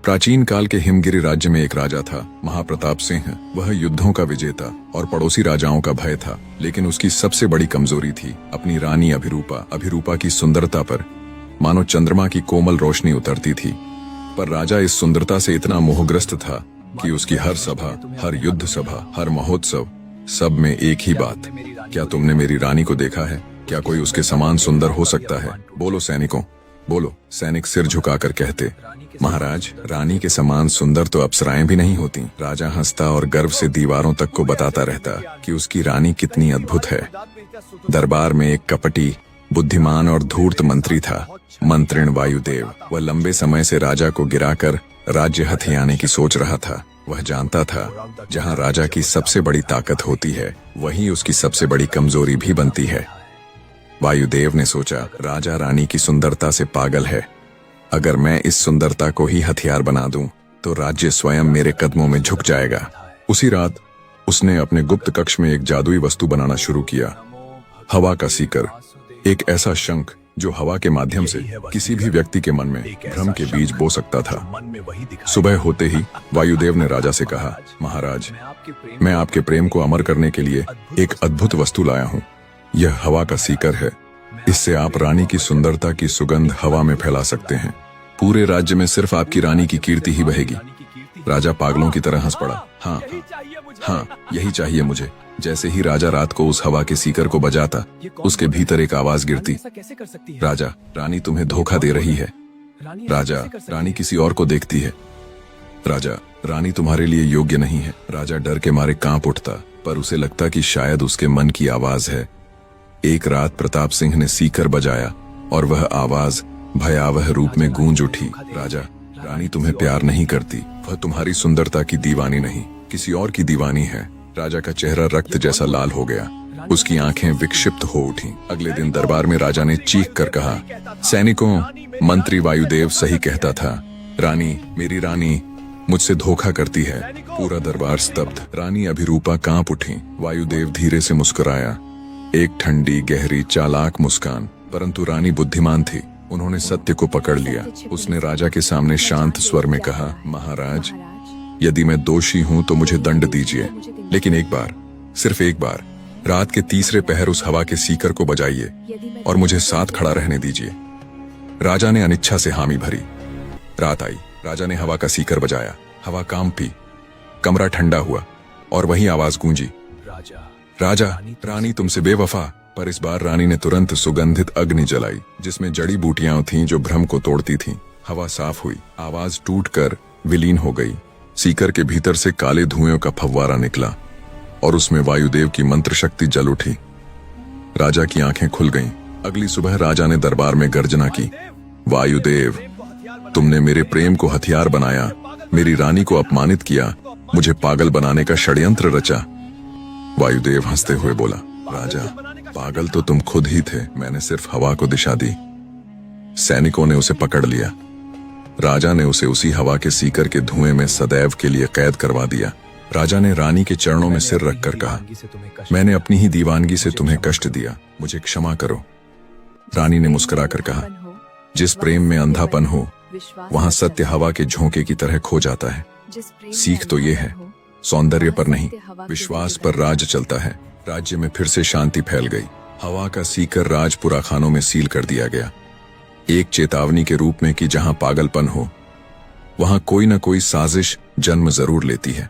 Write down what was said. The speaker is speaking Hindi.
प्राचीन काल के हिमगिरी राज्य में एक राजा था, महाप्रताप सिंह। वह युद्धों का विजेता और पड़ोसी राजाओं का भय था, लेकिन उसकी सबसे बड़ी कमजोरी थी अपनी रानी अभिरूपा। अभिरूपा की सुंदरता पर मानो चंद्रमा की कोमल रोशनी उतरती थी, पर राजा इस सुंदरता से इतना मोहग्रस्त था कि उसकी हर सभा, हर युद्ध सभा, हर महोत्सव, सब में एक ही बात, क्या तुमने मेरी रानी को देखा है? क्या कोई उसके समान सुंदर हो सकता है? बोलो सैनिकों, बोलो। सैनिक सिर झुकाकर कहते, महाराज, रानी के समान सुंदर तो अप्सराएं भी नहीं होती। राजा हंसता और गर्व से दीवारों तक को बताता रहता कि उसकी रानी कितनी अद्भुत है। दरबार में एक कपटी, बुद्धिमान और धूर्त मंत्री था, मंत्रिण वायुदेव। वह लंबे समय से राजा को गिराकर राज्य हथियाने की सोच रहा था। वह जानता था, जहां राजा की सबसे बड़ी ताकत होती है, वहीं उसकी सबसे बड़ी कमजोरी भी बनती है। वायुदेव ने सोचा, राजा रानी की सुंदरता से पागल है। अगर मैं इस सुंदरता को ही हथियार बना दूं, तो राज्य स्वयं मेरे कदमों में झुक जाएगा। उसी रात उसने अपने गुप्त कक्ष में एक जादुई वस्तु बनाना शुरू किया, हवा का सीकर। एक ऐसा शंख जो हवा के माध्यम से किसी भी व्यक्ति के मन में भ्रम के बीज बो सकता था। सुबह होते ही वायुदेव ने राजा से कहा, महाराज, मैं आपके प्रेम को अमर करने के लिए एक अद्भुत वस्तु लाया हूँ। यह हवा का सीकर है। इससे आप रानी की सुंदरता की सुगंध हवा में फैला सकते हैं। पूरे राज्य में सिर्फ आपकी रानी की कीर्ति ही बहेगी। राजा पागलों की तरह हंस पड़ा। हाँ, यही चाहिए मुझे। जैसे ही राजा रात को उस हवा के सीकर को बजाता, उसके भीतर एक आवाज गिरती, राजा, रानी तुम्हें धोखा दे रही है। राजा, रानी किसी और को देखती है। राजा, रानी तुम्हारे लिए योग्य नहीं है। राजा डर के मारे कांप उठता, पर उसे लगता कि शायद उसके मन की आवाज है। एक रात प्रताप सिंह ने सीकर बजाया और वह आवाज भयावह रूप में गूंज उठी, राजा, रानी तुम्हें प्यार नहीं करती। वह तुम्हारी सुंदरता की दीवानी नहीं, किसी और की दीवानी है। राजा का चेहरा रक्त जैसा लाल हो गया, उसकी आंखें विक्षिप्त हो उठी। अगले दिन दरबार में राजा ने चीख कर कहा, सैनिकों, मंत्री वायुदेव सही कहता था। रानी, मेरी रानी मुझसे धोखा करती है। पूरा दरबार स्तब्ध। रानी अभिरूपा कांप उठी। वायुदेव धीरे से मुस्कुराया, एक ठंडी, गहरी, चालाक मुस्कान। परंतु रानी बुद्धिमान थी, उन्होंने सत्य को पकड़ लिया। उसने राजा के सामने शांत स्वर में कहा, महाराज, यदि मैं दोषी हूं तो मुझे दंड दीजिए, लेकिन एक बार, सिर्फ एक बार, रात के तीसरे पहर उस हवा के सीकर को बजाइए और मुझे साथ खड़ा रहने दीजिए। राजा ने अनिच्छा से हामी भरी। रात आई, राजा ने हवा का सीकर बजाया। हवा कांपी, कमरा ठंडा हुआ और वही आवाज गूंजी, राजा, रानी तुमसे बेवफा। पर इस बार रानी ने तुरंत सुगंधित अग्नि जलाई, जिसमें जड़ी बूटियां थीं जो भ्रम को तोड़ती थीं। हवा साफ हुई, आवाज टूटकर विलीन हो गई। सीकर के भीतर से काले धुएं का फव्वारा निकला और उसमें वायुदेव की मंत्र शक्ति जल उठी। राजा की आंखें खुल गईं। अगली सुबह राजा ने दरबार में गर्जना की, वायुदेव, तुमने मेरे प्रेम को हथियार बनाया, मेरी रानी को अपमानित किया, मुझे पागल बनाने का षड्यंत्र रचा। वायुदेव हंसते हुए बोला, राजा, पागल तो तुम खुद ही थे, मैंने सिर्फ हवा को दिशा दी। सैनिकों ने उसे पकड़ लिया। राजा ने उसे उसी हवा के सीकर के धुएं में सदैव के लिए कैद करवा दिया। राजा ने रानी के चरणों में सिर रखकर कहा, मैंने अपनी ही दीवानगी से तुम्हें कष्ट दिया, मुझे क्षमा करो। रानी ने मुस्कुराकर कहा, जिस प्रेम में अंधापन हो, वहां सत्य हवा के झोंके की तरह खो जाता है। सीख तो ये है, सौंदर्य पर नहीं, विश्वास पर राज चलता है। राज्य में फिर से शांति फैल गई। हवा का सीकर राजपुरा खानों में सील कर दिया गया, एक चेतावनी के रूप में कि जहां पागलपन हो, वहां कोई न कोई साजिश जन्म जरूर लेती है।